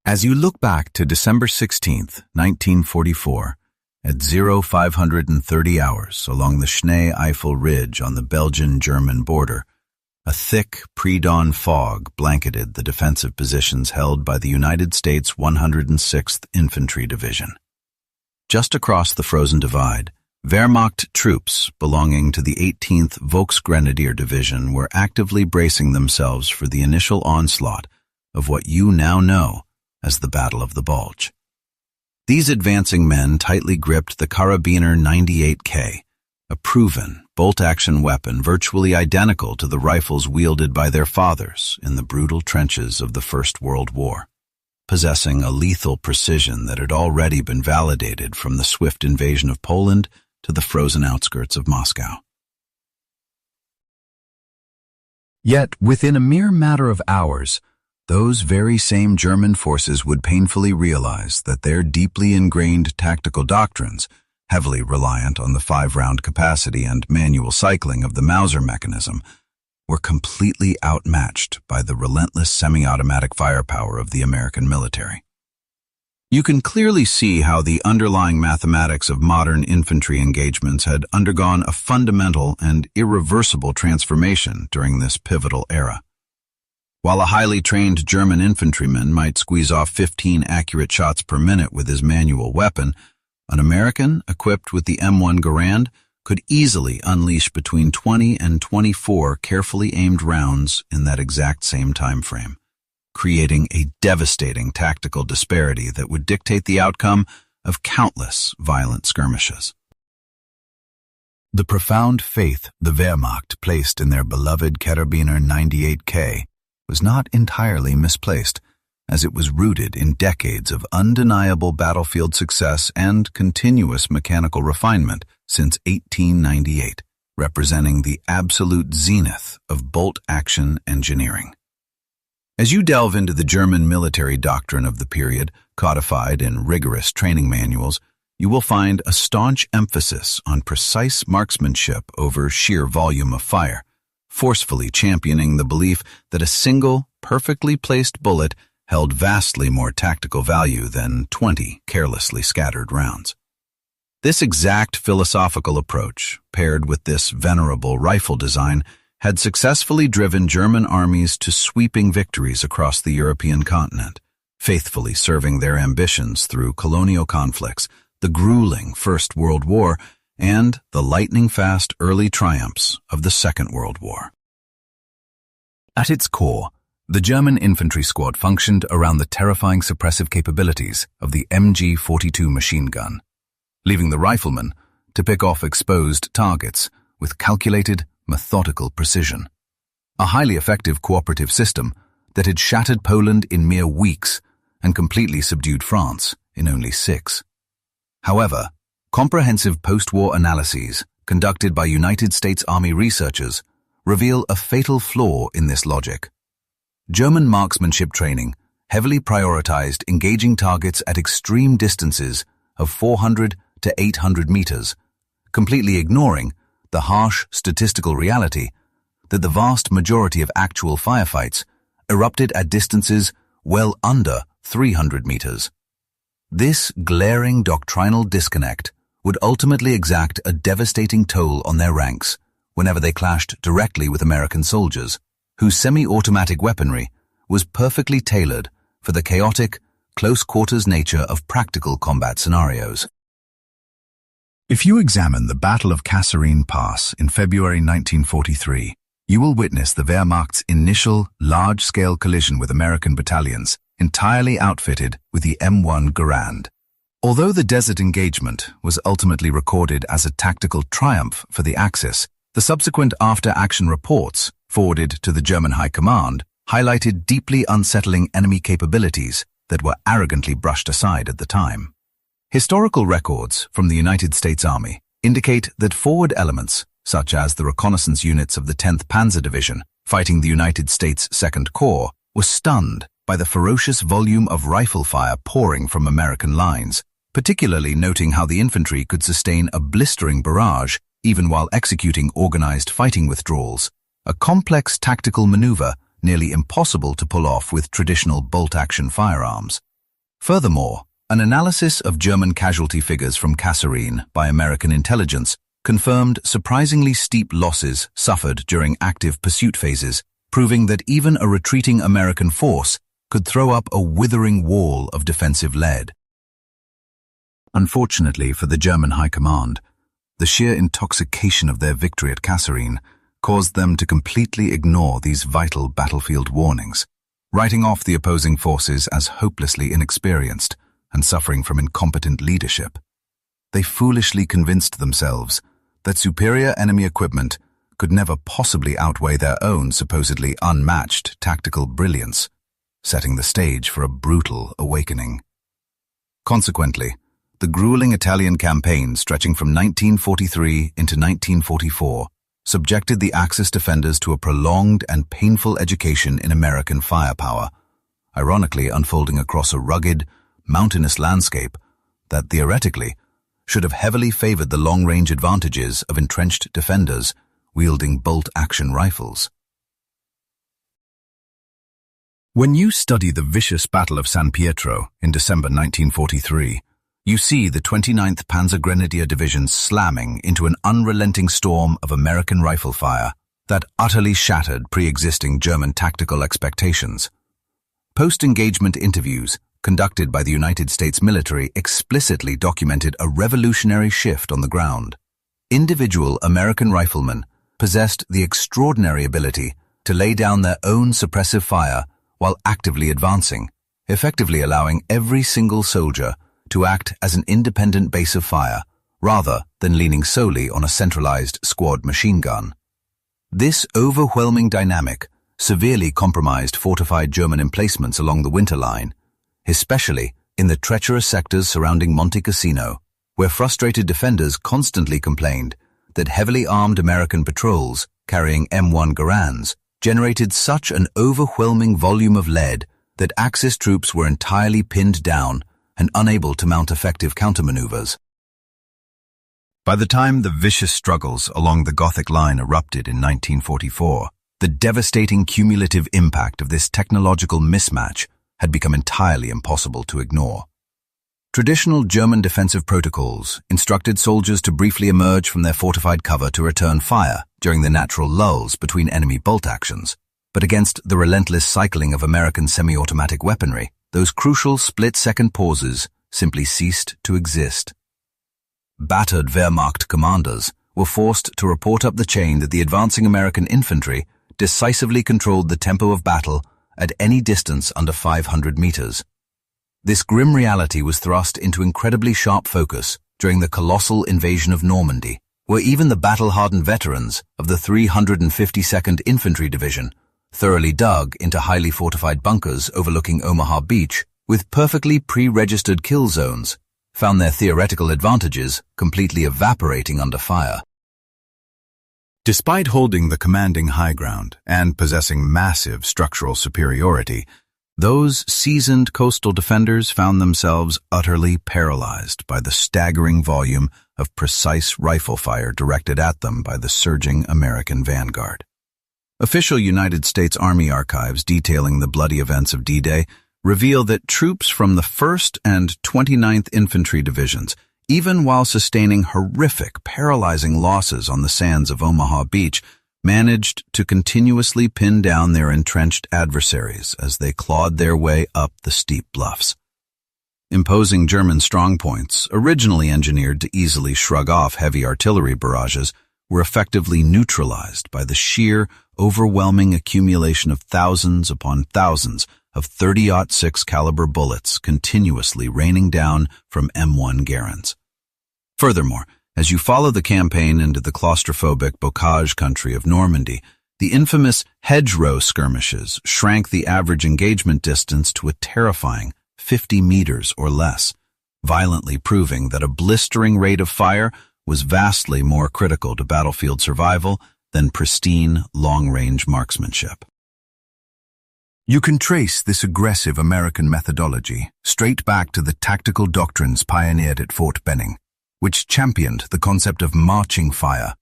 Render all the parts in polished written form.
As you look back to December 16th, 1944, at 0530 hours along the Schnee-Eifel Ridge on the Belgian-German border, a thick pre-dawn fog blanketed the defensive positions held by the United States 106th Infantry Division. Just across the frozen divide, Wehrmacht troops belonging to the 18th Volksgrenadier Division were actively bracing themselves for the initial onslaught of what you now know as the Battle of the Bulge. These advancing men tightly gripped the Karabiner 98K, a proven, bolt-action weapon virtually identical to the rifles wielded by their fathers in the brutal trenches of the First World War, possessing a lethal precision that had already been validated from the swift invasion of Poland to the frozen outskirts of Moscow. Yet, within a mere matter of hours, those very same German forces would painfully realize that their deeply ingrained tactical doctrines, heavily reliant on the 5-round capacity and manual cycling of the Mauser mechanism, were completely outmatched by the relentless semi-automatic firepower of the American military. You can clearly see how the underlying mathematics of modern infantry engagements had undergone a fundamental and irreversible transformation during this pivotal era. While a highly trained German infantryman might squeeze off 15 accurate shots per minute with his manual weapon, an American equipped with the M1 Garand could easily unleash between 20 and 24 carefully aimed rounds in that exact same time frame, creating a devastating tactical disparity that would dictate the outcome of countless violent skirmishes. The profound faith the Wehrmacht placed in their beloved Karabiner 98K was not entirely misplaced, as it was rooted in decades of undeniable battlefield success and continuous mechanical refinement since 1898, representing the absolute zenith of bolt-action engineering. As you delve into the German military doctrine of the period, codified in rigorous training manuals, you will find a staunch emphasis on precise marksmanship over sheer volume of fire, forcefully championing the belief that a single, perfectly placed bullet held vastly more tactical value than 20 carelessly scattered rounds. This exact philosophical approach, paired with this venerable rifle design, had successfully driven German armies to sweeping victories across the European continent, faithfully serving their ambitions through colonial conflicts, the grueling First World War, and the lightning-fast early triumphs of the Second World War. At its core, the German infantry squad functioned around the terrifying suppressive capabilities of the MG-42 machine gun, leaving the rifleman to pick off exposed targets with calculated, methodical precision. A highly effective cooperative system that had shattered Poland in mere weeks and completely subdued France in only 6. However, comprehensive post-war analyses conducted by United States Army researchers reveal a fatal flaw in this logic. German marksmanship training heavily prioritized engaging targets at extreme distances of 400 to 800 meters, completely ignoring the harsh statistical reality that the vast majority of actual firefights erupted at distances well under 300 meters. This glaring doctrinal disconnect would ultimately exact a devastating toll on their ranks whenever they clashed directly with American soldiers, whose semi-automatic weaponry was perfectly tailored for the chaotic, close-quarters nature of practical combat scenarios. If you examine the Battle of Kasserine Pass in February 1943, you will witness the Wehrmacht's initial large-scale collision with American battalions entirely outfitted with the M1 Garand. Although the desert engagement was ultimately recorded as a tactical triumph for the Axis, the subsequent after-action reports forwarded to the German High Command highlighted deeply unsettling enemy capabilities that were arrogantly brushed aside at the time. Historical records from the United States Army indicate that forward elements, such as the reconnaissance units of the 10th Panzer Division fighting the United States Second Corps, were stunned by the ferocious volume of rifle fire pouring from American lines, particularly noting how the infantry could sustain a blistering barrage even while executing organized fighting withdrawals, a complex tactical maneuver nearly impossible to pull off with traditional bolt-action firearms. Furthermore, an analysis of German casualty figures from Kasserine by American intelligence confirmed surprisingly steep losses suffered during active pursuit phases, proving that even a retreating American force could throw up a withering wall of defensive lead. Unfortunately for the German High Command, the sheer intoxication of their victory at Kasserine caused them to completely ignore these vital battlefield warnings, writing off the opposing forces as hopelessly inexperienced and suffering from incompetent leadership. They foolishly convinced themselves that superior enemy equipment could never possibly outweigh their own supposedly unmatched tactical brilliance, setting the stage for a brutal awakening. Consequently, the grueling Italian campaign stretching from 1943 into 1944 subjected the Axis defenders to a prolonged and painful education in American firepower, ironically unfolding across a rugged, mountainous landscape that theoretically should have heavily favored the long-range advantages of entrenched defenders wielding bolt-action rifles. When you study the vicious Battle of San Pietro in December 1943, you see the 29th Panzer Grenadier Division slamming into an unrelenting storm of American rifle fire that utterly shattered pre-existing German tactical expectations. Post-engagement interviews conducted by the United States military explicitly documented a revolutionary shift on the ground. Individual American riflemen possessed the extraordinary ability to lay down their own suppressive fire while actively advancing, effectively allowing every single soldier to act as an independent base of fire, rather than leaning solely on a centralized squad machine gun. This overwhelming dynamic severely compromised fortified German emplacements along the Winter Line, especially in the treacherous sectors surrounding Monte Cassino, where frustrated defenders constantly complained that heavily armed American patrols carrying M1 Garands generated such an overwhelming volume of lead that Axis troops were entirely pinned down and unable to mount effective countermaneuvers. By the time the vicious struggles along the Gothic Line erupted in 1944, the devastating cumulative impact of this technological mismatch had become entirely impossible to ignore. Traditional German defensive protocols instructed soldiers to briefly emerge from their fortified cover to return fire during the natural lulls between enemy bolt actions, but against the relentless cycling of American semi-automatic weaponry, those crucial split-second pauses simply ceased to exist. Battered Wehrmacht commanders were forced to report up the chain that the advancing American infantry decisively controlled the tempo of battle at any distance under 500 meters. This grim reality was thrust into incredibly sharp focus during the colossal invasion of Normandy, where even the battle-hardened veterans of the 352nd Infantry Division thoroughly dug into highly fortified bunkers overlooking Omaha Beach with perfectly pre-registered kill zones, found their theoretical advantages completely evaporating under fire. Despite holding the commanding high ground and possessing massive structural superiority, those seasoned coastal defenders found themselves utterly paralyzed by the staggering volume of precise rifle fire directed at them by the surging American vanguard. Official United States Army archives detailing the bloody events of D-Day reveal that troops from the 1st and 29th Infantry Divisions, even while sustaining horrific, paralyzing losses on the sands of Omaha Beach, managed to continuously pin down their entrenched adversaries as they clawed their way up the steep bluffs. Imposing German strongpoints, originally engineered to easily shrug off heavy artillery barrages, were effectively neutralized by the sheer, overwhelming accumulation of thousands upon thousands of 30-06 caliber bullets continuously raining down from M1 Garands. Furthermore, as you follow the campaign into the claustrophobic bocage country of Normandy, the infamous hedgerow skirmishes shrank the average engagement distance to a terrifying 50 meters or less, violently proving that a blistering rate of fire was vastly more critical to battlefield survival than pristine, long-range marksmanship. You can trace this aggressive American methodology straight back to the tactical doctrines pioneered at Fort Benning, which championed the concept of marching fire,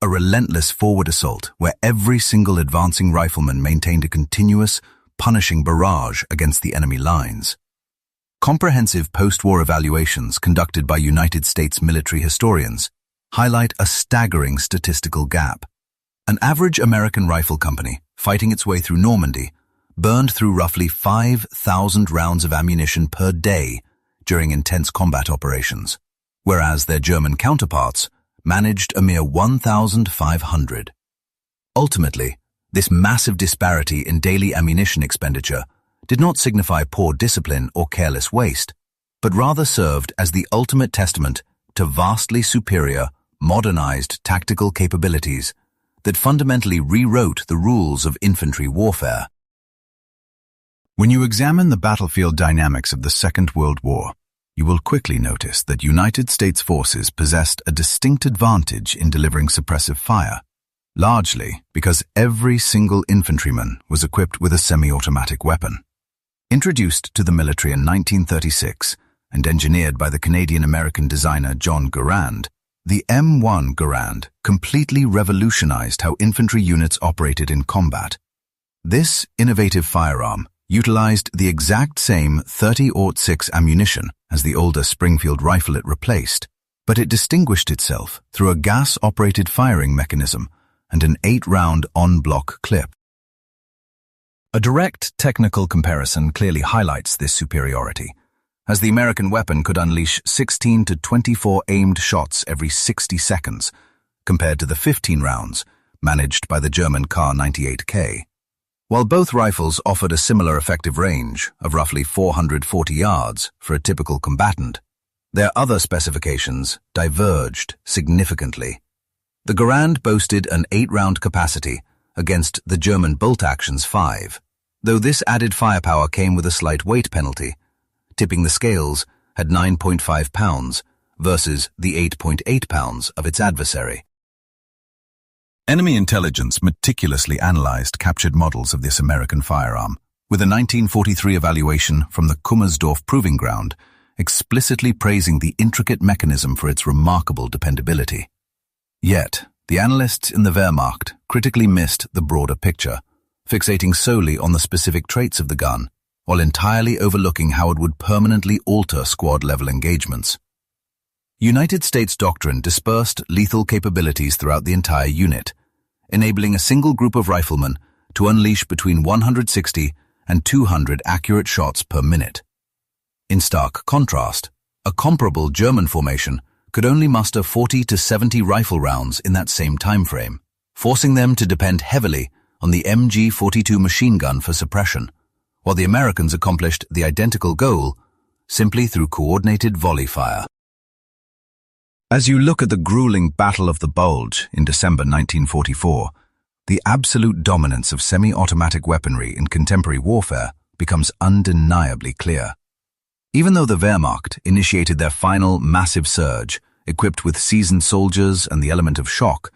a relentless forward assault where every single advancing rifleman maintained a continuous, punishing barrage against the enemy lines. Comprehensive post-war evaluations conducted by United States military historians highlight a staggering statistical gap. An average American rifle company, fighting its way through Normandy, burned through roughly 5,000 rounds of ammunition per day during intense combat operations, whereas their German counterparts managed a mere 1,500. Ultimately, this massive disparity in daily ammunition expenditure did not signify poor discipline or careless waste, but rather served as the ultimate testament to vastly superior, modernized tactical capabilities that fundamentally rewrote the rules of infantry warfare. When you examine the battlefield dynamics of the Second World War, you will quickly notice that United States forces possessed a distinct advantage in delivering suppressive fire, largely because every single infantryman was equipped with a semi-automatic weapon. Introduced to the military in 1936 and engineered by the Canadian-American designer John Garand, the M1 Garand completely revolutionized how infantry units operated in combat. This innovative firearm utilized the exact same .30-06 ammunition as the older Springfield rifle it replaced, but it distinguished itself through a gas-operated firing mechanism and an 8-round on-block clip. A direct technical comparison clearly highlights this superiority, as the American weapon could unleash 16 to 24 aimed shots every 60 seconds, compared to the 15 rounds managed by the German Kar-98K. While both rifles offered a similar effective range of roughly 440 yards for a typical combatant, their other specifications diverged significantly. The Garand boasted an 8-round capacity against the German bolt-action's 5, though this added firepower came with a slight weight penalty, tipping the scales at 9.5 pounds versus the 8.8 pounds of its adversary. Enemy intelligence meticulously analyzed captured models of this American firearm, with a 1943 evaluation from the Kummersdorf Proving Ground explicitly praising the intricate mechanism for its remarkable dependability. Yet, the analysts in the Wehrmacht critically missed the broader picture, fixating solely on the specific traits of the gun, while entirely overlooking how it would permanently alter squad-level engagements. United States doctrine dispersed lethal capabilities throughout the entire unit, enabling a single group of riflemen to unleash between 160 and 200 accurate shots per minute. In stark contrast, a comparable German formation could only muster 40 to 70 rifle rounds in that same time frame, forcing them to depend heavily on the MG-42 machine gun for suppression, while the Americans accomplished the identical goal simply through coordinated volley fire. As you look at the grueling Battle of the Bulge in December 1944, the absolute dominance of semi-automatic weaponry in contemporary warfare becomes undeniably clear. Even though the Wehrmacht initiated their final massive surge, equipped with seasoned soldiers and the element of shock,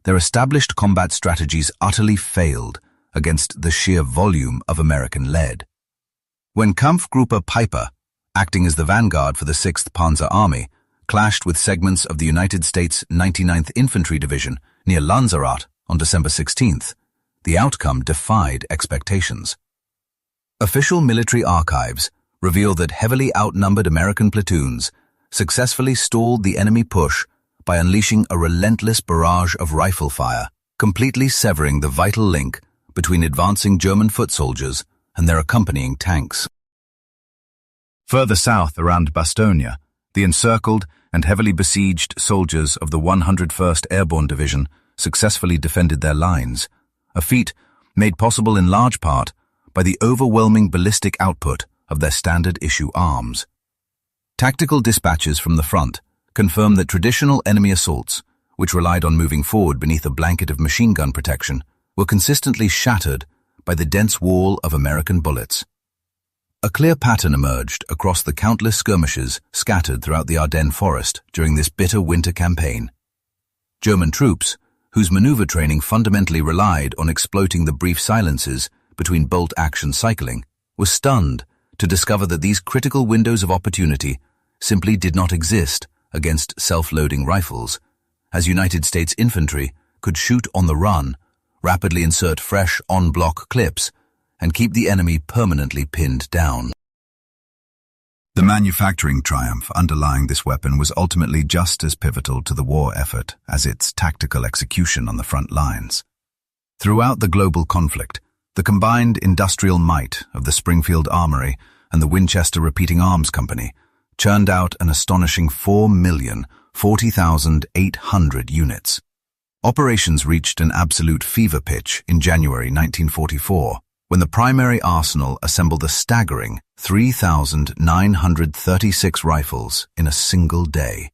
their established combat strategies utterly failed against the sheer volume of American lead. When Kampfgruppe Piper, acting as the vanguard for the 6th Panzer Army, clashed with segments of the United States 99th Infantry Division near Lanzarote on December 16th, the outcome defied expectations. Official military archives reveal that heavily outnumbered American platoons successfully stalled the enemy push by unleashing a relentless barrage of rifle fire, completely severing the vital link between advancing German foot soldiers and their accompanying tanks. Further south around Bastogne, the encircled and heavily besieged soldiers of the 101st Airborne Division successfully defended their lines, a feat made possible in large part by the overwhelming ballistic output of their standard-issue arms. Tactical dispatches from the front confirm that traditional enemy assaults, which relied on moving forward beneath a blanket of machine gun protection, were consistently shattered by the dense wall of American bullets. A clear pattern emerged across the countless skirmishes scattered throughout the Ardennes forest during this bitter winter campaign. German troops, whose maneuver training fundamentally relied on exploiting the brief silences between bolt-action cycling, were stunned to discover that these critical windows of opportunity simply did not exist against self-loading rifles, as United States infantry could shoot on the run, rapidly insert fresh on-block clips, and keep the enemy permanently pinned down. manufacturing triumph underlying this weapon was ultimately just as pivotal to the war effort as its tactical execution on the front lines. Throughout the global conflict, the combined industrial might of the Springfield Armory and the Winchester Repeating Arms Company churned out an astonishing 4,040,800 units. Operations reached an absolute fever pitch in January 1944, when the primary arsenal assembled a staggering 3,936 rifles in a single day.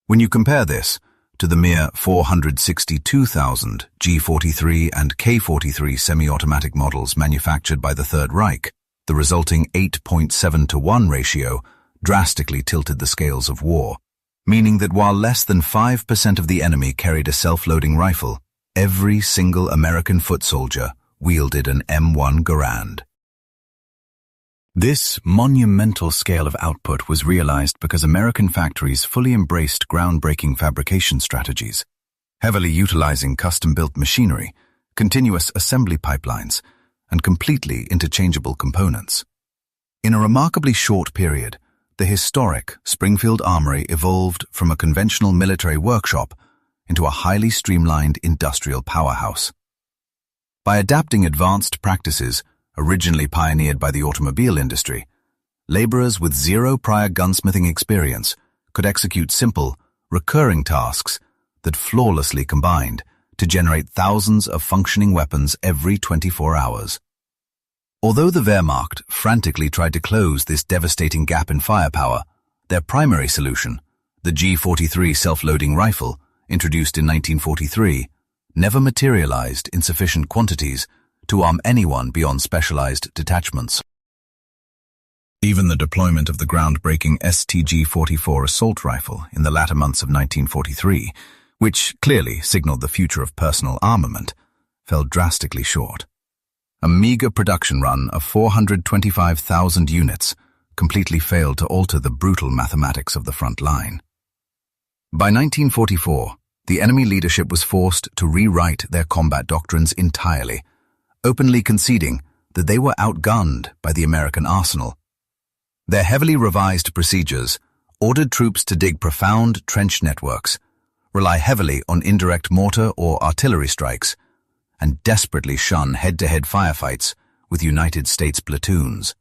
When you compare this to the mere 462,000 G43 and K43 semi-automatic models manufactured by the Third Reich, the resulting 8.7-to-1 ratio drastically tilted the scales of war, meaning that while less than 5% of the enemy carried a self-loading rifle, every single American foot soldier wielded an M1 Garand. This monumental scale of output was realized because American factories fully embraced groundbreaking fabrication strategies, heavily utilizing custom-built machinery, continuous assembly pipelines, and completely interchangeable components. In a remarkably short period, the historic Springfield Armory evolved from a conventional military workshop into a highly streamlined industrial powerhouse. By adapting advanced practices originally pioneered by the automobile industry, laborers with zero prior gunsmithing experience could execute simple, recurring tasks that flawlessly combined to generate thousands of functioning weapons every 24 hours. Although the Wehrmacht frantically tried to close this devastating gap in firepower, their primary solution, the G43 self-loading rifle, introduced in 1943, never materialized in sufficient quantities to arm anyone beyond specialized detachments. Even the deployment of the groundbreaking STG-44 assault rifle in the latter months of 1943, which clearly signaled the future of personal armament, fell drastically short. A meager production run of 425,000 units completely failed to alter the brutal mathematics of the front line. By 1944, the enemy leadership was forced to rewrite their combat doctrines entirely, openly conceding that they were outgunned by the American arsenal. Their heavily revised procedures ordered troops to dig profound trench networks, rely heavily on indirect mortar or artillery strikes, and desperately shun head-to-head firefights with United States platoons.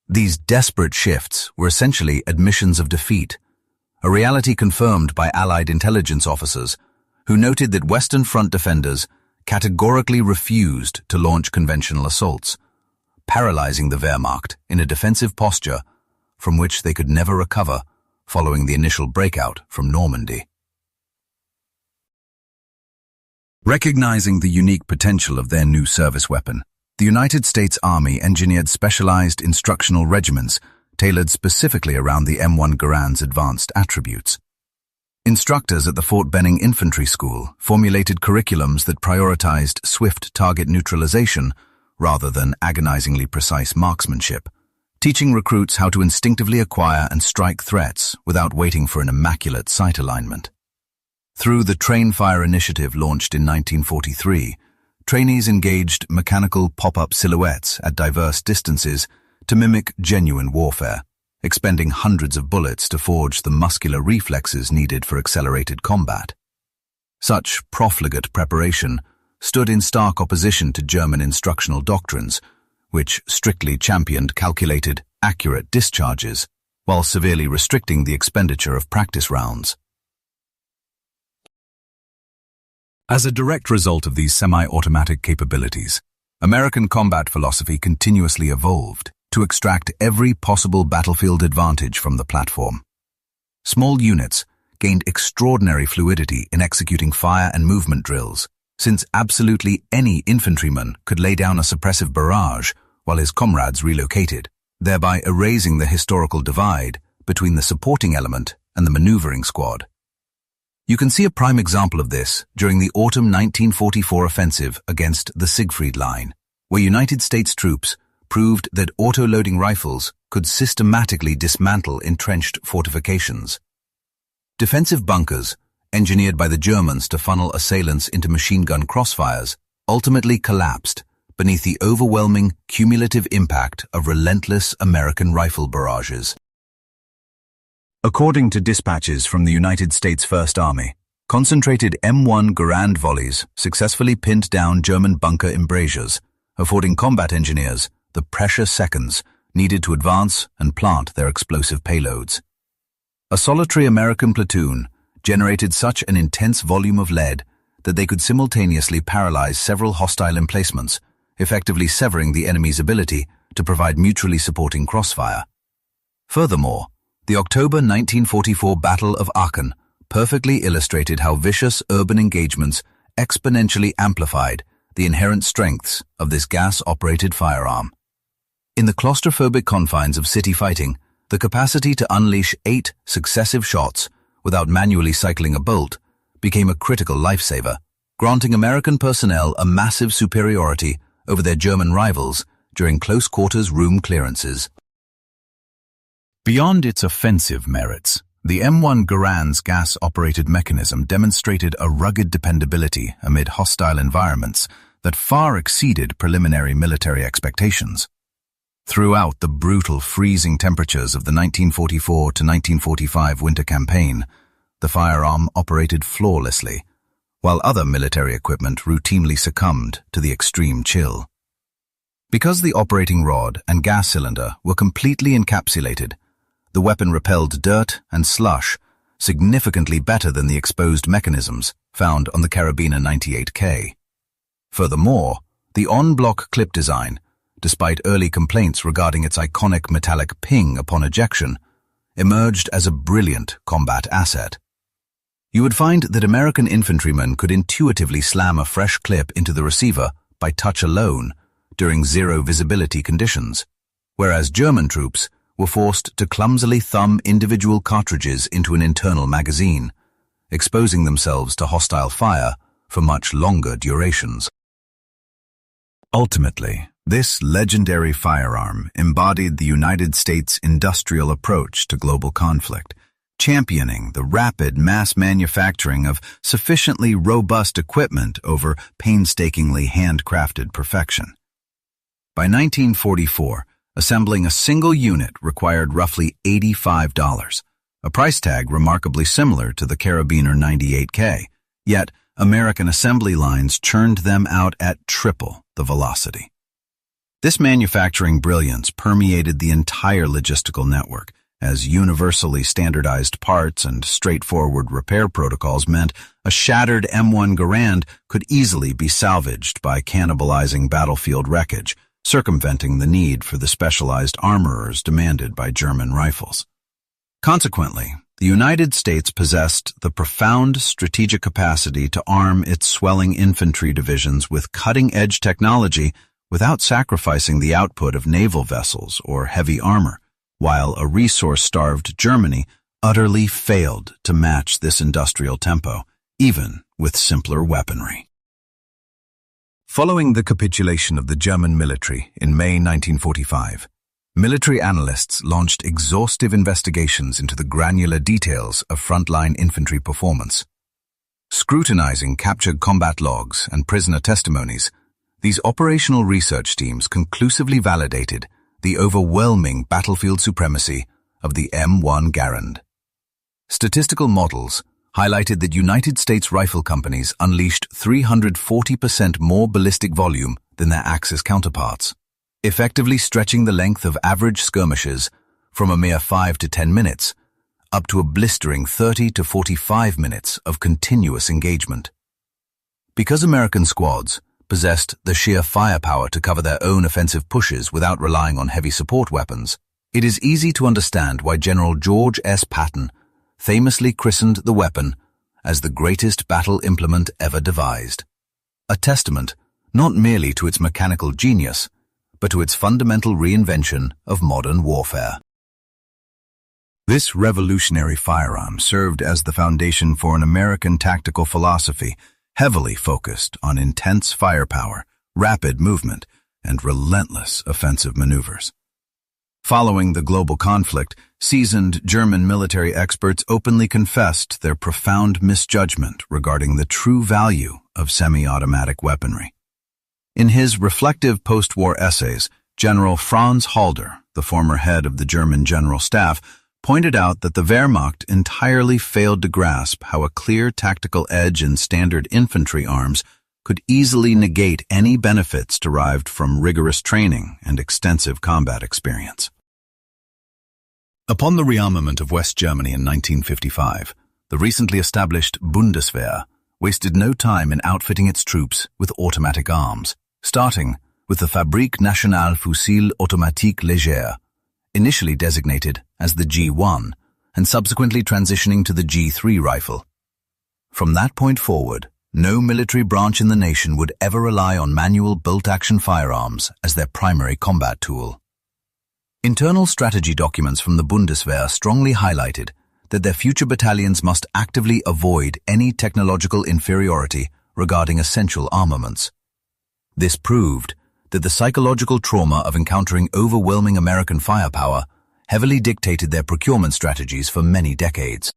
These desperate shifts were essentially admissions of defeat, a reality confirmed by Allied intelligence officers who noted that Western Front defenders categorically refused to launch conventional assaults, paralyzing the Wehrmacht in a defensive posture from which they could never recover following the initial breakout from Normandy. Recognizing the unique potential of their new service weapon, the United States Army engineered specialized instructional regiments tailored specifically around the M1 Garand's advanced attributes. Instructors at the Fort Benning Infantry School formulated curriculums that prioritized swift target neutralization rather than agonizingly precise marksmanship, teaching recruits how to instinctively acquire and strike threats without waiting for an immaculate sight alignment. Through the Train Fire initiative launched in 1943, trainees engaged mechanical pop-up silhouettes at diverse distances to mimic genuine warfare, expending hundreds of bullets to forge the muscular reflexes needed for accelerated combat. Such profligate preparation stood in stark opposition to German instructional doctrines, which strictly championed calculated, accurate discharges, while severely restricting the expenditure of practice rounds. As a direct result of these semi-automatic capabilities, American combat philosophy continuously evolved to extract every possible battlefield advantage from the platform. Small units gained extraordinary fluidity in executing fire and movement drills, since absolutely any infantryman could lay down a suppressive barrage while his comrades relocated, thereby erasing the historical divide between the supporting element and the maneuvering squad. You can see a prime example of this during the autumn 1944 offensive against the Siegfried Line, where United States troops proved that auto-loading rifles could systematically dismantle entrenched fortifications. Defensive bunkers, engineered by the Germans to funnel assailants into machine gun crossfires, ultimately collapsed beneath the overwhelming cumulative impact of relentless American rifle barrages. According to dispatches from the United States First Army, concentrated M1 Garand volleys successfully pinned down German bunker embrasures, affording combat engineers the precious seconds needed to advance and plant their explosive payloads. A solitary American platoon generated such an intense volume of lead that they could simultaneously paralyze several hostile emplacements, effectively severing the enemy's ability to provide mutually supporting crossfire. Furthermore, the October 1944 Battle of Aachen perfectly illustrated how vicious urban engagements exponentially amplified the inherent strengths of this gas-operated firearm. In the claustrophobic confines of city fighting, the capacity to unleash 8 successive shots without manually cycling a bolt became a critical lifesaver, granting American personnel a massive superiority over their German rivals during close-quarters room clearances. Beyond its offensive merits, the M1 Garand's gas-operated mechanism demonstrated a rugged dependability amid hostile environments that far exceeded preliminary military expectations. Throughout the brutal freezing temperatures of the 1944 to 1945 winter campaign, the firearm operated flawlessly, while other military equipment routinely succumbed to the extreme chill. Because the operating rod and gas cylinder were completely encapsulated, the weapon repelled dirt and slush significantly better than the exposed mechanisms found on the Karabiner 98K. Furthermore, the on-block clip design, despite early complaints regarding its iconic metallic ping upon ejection, emerged as a brilliant combat asset. You would find that American infantrymen could intuitively slam a fresh clip into the receiver by touch alone during zero visibility conditions, whereas German troops were forced to clumsily thumb individual cartridges into an internal magazine, exposing themselves to hostile fire for much longer durations. Ultimately, this legendary firearm embodied the United States' industrial approach to global conflict, championing the rapid mass manufacturing of sufficiently robust equipment over painstakingly handcrafted perfection. By 1944, assembling a single unit required roughly $85, a price tag remarkably similar to the Karabiner 98K, yet American assembly lines churned them out at triple the velocity. This manufacturing brilliance permeated the entire logistical network, as universally standardized parts and straightforward repair protocols meant a shattered M1 Garand could easily be salvaged by cannibalizing battlefield wreckage, circumventing the need for the specialized armorers demanded by German rifles. Consequently, the United States possessed the profound strategic capacity to arm its swelling infantry divisions with cutting-edge technology without sacrificing the output of naval vessels or heavy armor, while a resource-starved Germany utterly failed to match this industrial tempo, even with simpler weaponry. Following the capitulation of the German military in May 1945, military analysts launched exhaustive investigations into the granular details of frontline infantry performance. Scrutinizing captured combat logs and prisoner testimonies, these operational research teams conclusively validated the overwhelming battlefield supremacy of the M1 Garand. Statistical models highlighted that United States rifle companies unleashed 340% more ballistic volume than their Axis counterparts, effectively stretching the length of average skirmishes from a mere 5 to 10 minutes up to a blistering 30 to 45 minutes of continuous engagement. Because American squads possessed the sheer firepower to cover their own offensive pushes without relying on heavy support weapons, it is easy to understand why General George S. Patton famously christened the weapon as the greatest battle implement ever devised, a testament not merely to its mechanical genius, but to its fundamental reinvention of modern warfare. This revolutionary firearm served as the foundation for an American tactical philosophy heavily focused on intense firepower, rapid movement, and relentless offensive maneuvers. Following the global conflict, seasoned German military experts openly confessed their profound misjudgment regarding the true value of semi-automatic weaponry. In his reflective post-war essays, General Franz Halder, the former head of the German General Staff, pointed out that the Wehrmacht entirely failed to grasp how a clear tactical edge in standard infantry arms could easily negate any benefits derived from rigorous training and extensive combat experience. Upon the rearmament of West Germany in 1955, the recently established Bundeswehr wasted no time in outfitting its troops with automatic arms, starting with the Fabrique Nationale Fusil Automatique Légère, initially designated as the G1 and subsequently transitioning to the G3 rifle. From that point forward, no military branch in the nation would ever rely on manual bolt-action firearms as their primary combat tool. Internal strategy documents from the Bundeswehr strongly highlighted that their future battalions must actively avoid any technological inferiority regarding essential armaments. This proved that the psychological trauma of encountering overwhelming American firepower heavily dictated their procurement strategies for many decades.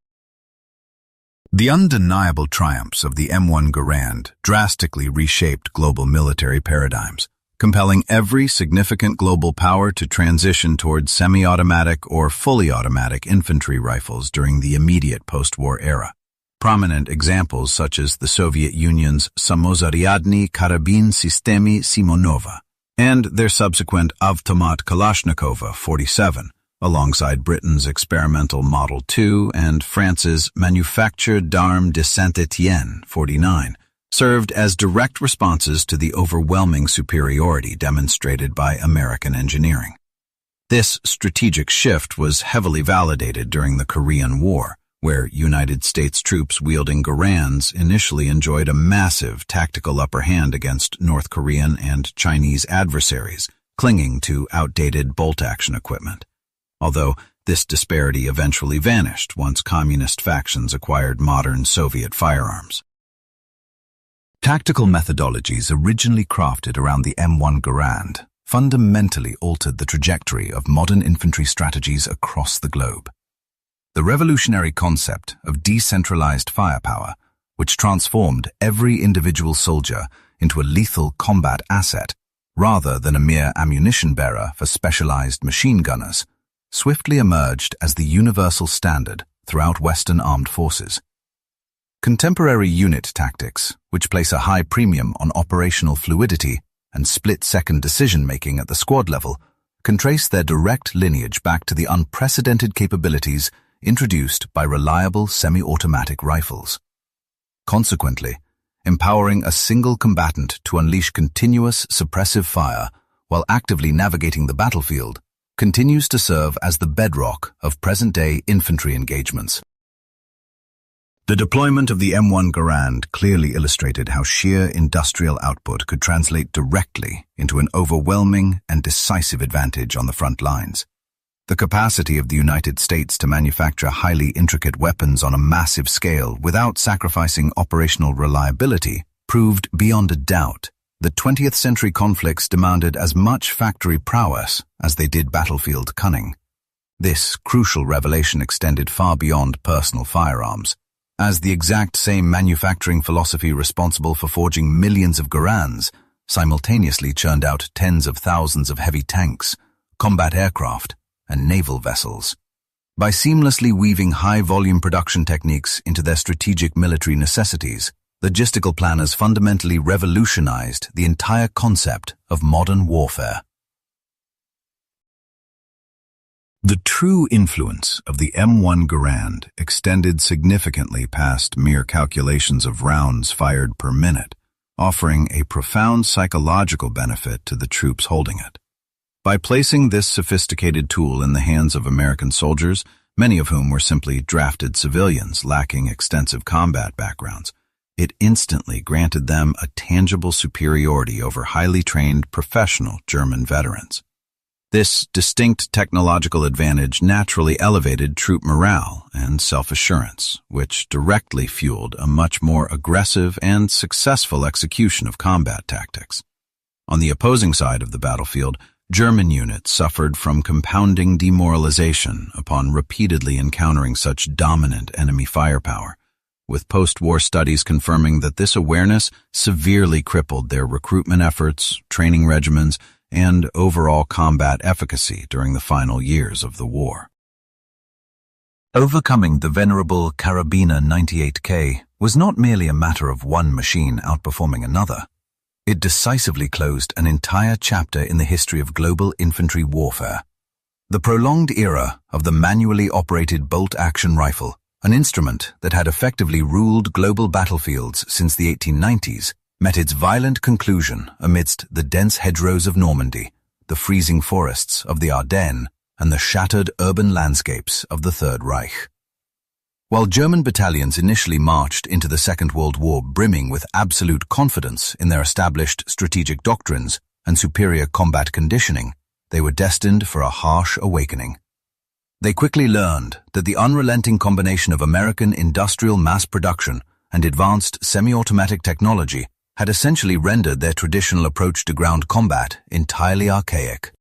The undeniable triumphs of the M1 Garand drastically reshaped global military paradigms, compelling every significant global power to transition towards semi-automatic or fully automatic infantry rifles during the immediate post-war era. Prominent examples such as the Soviet Union's Samozarядные Karabin Systemy Simonova and their subsequent Avtomat Kalashnikova 47, alongside Britain's experimental Model 2 and France's Manufacture d'Armes de Saint-Étienne 49, served as direct responses to the overwhelming superiority demonstrated by American engineering. This strategic shift was heavily validated during the Korean War, where United States troops wielding Garands initially enjoyed a massive tactical upper hand against North Korean and Chinese adversaries, clinging to outdated bolt-action equipment. Although this disparity eventually vanished once communist factions acquired modern Soviet firearms. Tactical methodologies originally crafted around the M1 Garand fundamentally altered the trajectory of modern infantry strategies across the globe. The revolutionary concept of decentralized firepower, which transformed every individual soldier into a lethal combat asset rather than a mere ammunition bearer for specialized machine gunners, swiftly emerged as the universal standard throughout Western armed forces. Contemporary unit tactics, which place a high premium on operational fluidity and split-second decision-making at the squad level, can trace their direct lineage back to the unprecedented capabilities introduced by reliable semi-automatic rifles. Consequently, empowering a single combatant to unleash continuous suppressive fire while actively navigating the battlefield continues to serve as the bedrock of present-day infantry engagements. The deployment of the M1 Garand clearly illustrated how sheer industrial output could translate directly into an overwhelming and decisive advantage on the front lines. The capacity of the United States to manufacture highly intricate weapons on a massive scale without sacrificing operational reliability proved beyond a doubt that 20th century conflicts demanded as much factory prowess as they did battlefield cunning. This crucial revelation extended far beyond personal firearms, as the exact same manufacturing philosophy responsible for forging millions of Garands simultaneously churned out tens of thousands of heavy tanks, combat aircraft, and naval vessels. By seamlessly weaving high-volume production techniques into their strategic military necessities, logistical planners fundamentally revolutionized the entire concept of modern warfare. The true influence of the M1 Garand extended significantly past mere calculations of rounds fired per minute, offering a profound psychological benefit to the troops holding it. By placing this sophisticated tool in the hands of American soldiers, many of whom were simply drafted civilians lacking extensive combat backgrounds, it instantly granted them a tangible superiority over highly trained professional German veterans. This distinct technological advantage naturally elevated troop morale and self-assurance, which directly fueled a much more aggressive and successful execution of combat tactics. On the opposing side of the battlefield, German units suffered from compounding demoralization upon repeatedly encountering such dominant enemy firepower, with post-war studies confirming that this awareness severely crippled their recruitment efforts, training regimens, and overall combat efficacy during the final years of the war. Overcoming the venerable Karabiner 98K was not merely a matter of one machine outperforming another. It decisively closed an entire chapter in the history of global infantry warfare. The prolonged era of the manually operated bolt-action rifle, an instrument that had effectively ruled global battlefields since the 1890s, met its violent conclusion amidst the dense hedgerows of Normandy, the freezing forests of the Ardennes, and the shattered urban landscapes of the Third Reich. While German battalions initially marched into the Second World War brimming with absolute confidence in their established strategic doctrines and superior combat conditioning, they were destined for a harsh awakening. They quickly learned that the unrelenting combination of American industrial mass production and advanced semi-automatic technology had essentially rendered their traditional approach to ground combat entirely archaic.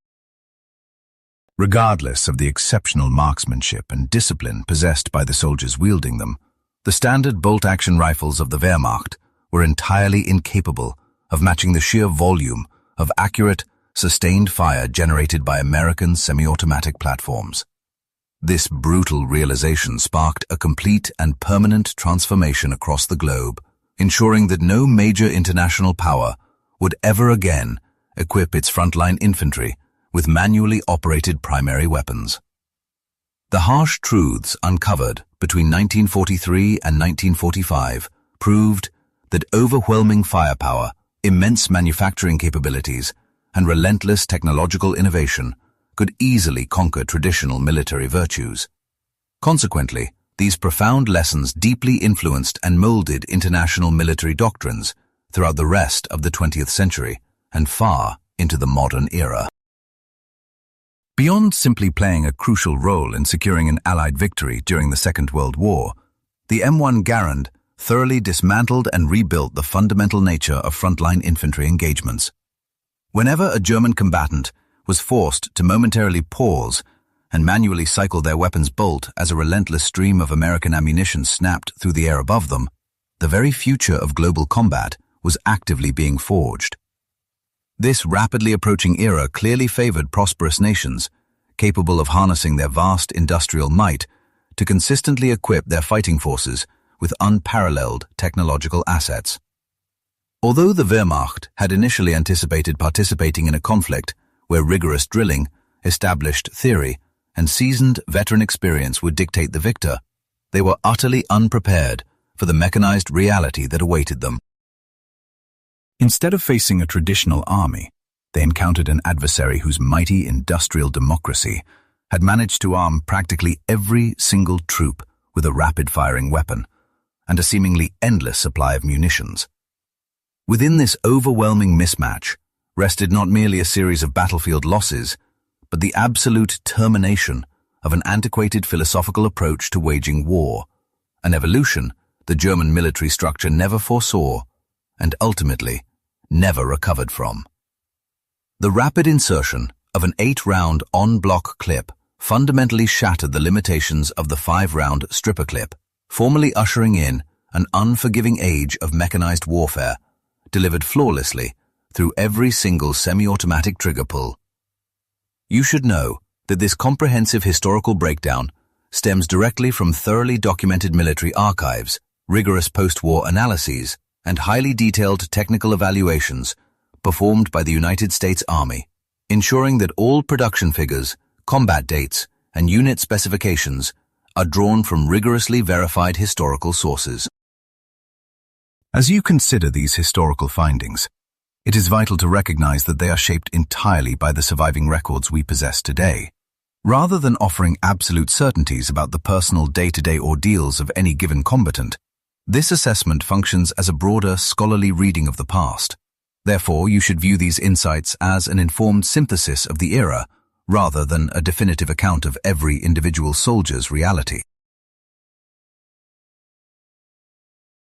Regardless of the exceptional marksmanship and discipline possessed by the soldiers wielding them, the standard bolt-action rifles of the Wehrmacht were entirely incapable of matching the sheer volume of accurate, sustained fire generated by American semi-automatic platforms. This brutal realization sparked a complete and permanent transformation across the globe, ensuring that no major international power would ever again equip its frontline infantry with manually operated primary weapons. The harsh truths uncovered between 1943 and 1945 proved that overwhelming firepower, immense manufacturing capabilities, and relentless technological innovation could easily conquer traditional military virtues. Consequently, these profound lessons deeply influenced and molded international military doctrines throughout the rest of the 20th century and far into the modern era. Beyond simply playing a crucial role in securing an Allied victory during the Second World War, the M1 Garand thoroughly dismantled and rebuilt the fundamental nature of frontline infantry engagements. Whenever a German combatant was forced to momentarily pause and manually cycle their weapon's bolt as a relentless stream of American ammunition snapped through the air above them, the very future of global combat was actively being forged. This rapidly approaching era clearly favored prosperous nations, capable of harnessing their vast industrial might to consistently equip their fighting forces with unparalleled technological assets. Although the Wehrmacht had initially anticipated participating in a conflict where rigorous drilling, established theory, and seasoned veteran experience would dictate the victor, they were utterly unprepared for the mechanized reality that awaited them. Instead of facing a traditional army, they encountered an adversary whose mighty industrial democracy had managed to arm practically every single troop with a rapid-firing weapon and a seemingly endless supply of munitions. Within this overwhelming mismatch rested not merely a series of battlefield losses, but the absolute termination of an antiquated philosophical approach to waging war, an evolution the German military structure never foresaw and ultimately never recovered from. The rapid insertion of an 8-round on-block clip fundamentally shattered the limitations of the 5-round stripper clip, formally ushering in an unforgiving age of mechanized warfare, delivered flawlessly through every single semi-automatic trigger pull. You should know that this comprehensive historical breakdown stems directly from thoroughly documented military archives, rigorous post-war analyses, and highly detailed technical evaluations performed by the United States Army, ensuring that all production figures, combat dates, and unit specifications are drawn from rigorously verified historical sources. As you consider these historical findings, it is vital to recognize that they are shaped entirely by the surviving records we possess today. Rather than offering absolute certainties about the personal day-to-day ordeals of any given combatant, this assessment functions as a broader scholarly reading of the past. Therefore, you should view these insights as an informed synthesis of the era, rather than a definitive account of every individual soldier's reality.